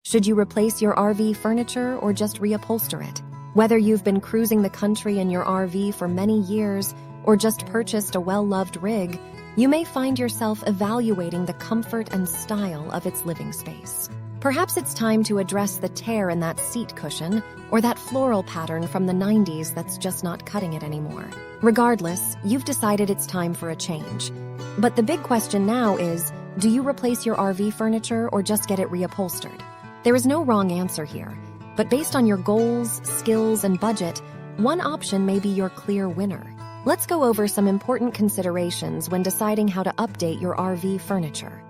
Should you replace your RV furniture or just reupholster it? Whether you've been cruising the country in your RV for many years or just purchased a well-loved rig, you may find yourself evaluating the comfort and style of its living space. Perhaps it's time to address the tear in that seat cushion or that floral pattern from the 90s that's just not cutting it anymore. Regardless, you've decided it's time for a change. But the big question now is, do you replace your RV furniture or just get it reupholstered? There is no wrong answer here, but based on your goals, skills, and budget, one option may be your clear winner. Let's go over some important considerations when deciding how to update your RV furniture.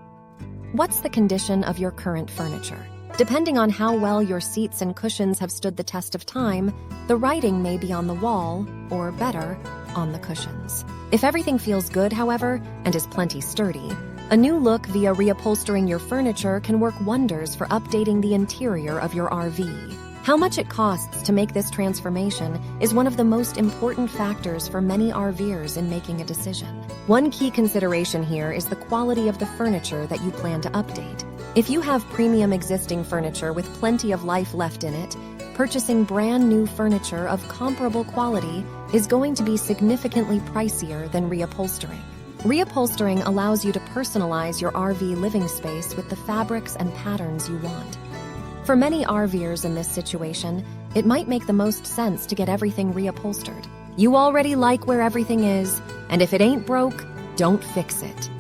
What's the condition of your current furniture? Depending on how well your seats and cushions have stood the test of time, the writing may be on the wall, or better, on the cushions. If everything feels good, however, and is plenty sturdy, a new look via reupholstering your furniture can work wonders for updating the interior of your RV. How much it costs to make this transformation is one of the most important factors for many RVers in making a decision. One key consideration here is the quality of the furniture that you plan to update. If you have premium existing furniture with plenty of life left in it, purchasing brand new furniture of comparable quality is going to be significantly pricier than reupholstering. Reupholstering allows you to personalize your RV living space with the fabrics and patterns you want. For many RVers in this situation, it might make the most sense to get everything reupholstered. You already like where everything is, and if it ain't broke, don't fix it.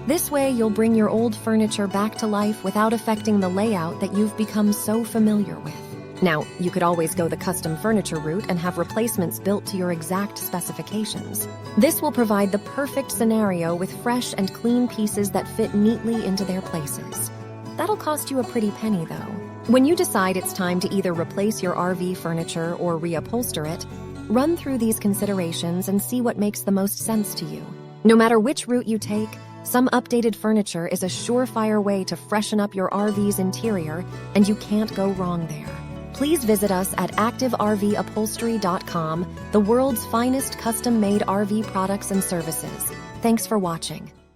This way, you'll bring your old furniture back to life without affecting the layout that you've become so familiar with. Now, you could always go the custom furniture route and have replacements built to your exact specifications. This will provide the perfect scenario with fresh and clean pieces that fit neatly into their places. That'll cost you a pretty penny, though. When you decide it's time to either replace your RV furniture or reupholster it, run through these considerations and see what makes the most sense to you. No matter which route you take, some updated furniture is a surefire way to freshen up your RV's interior, and you can't go wrong there. Please visit us at activervupholstery.com, the world's finest custom-made RV products and services. Thanks for watching.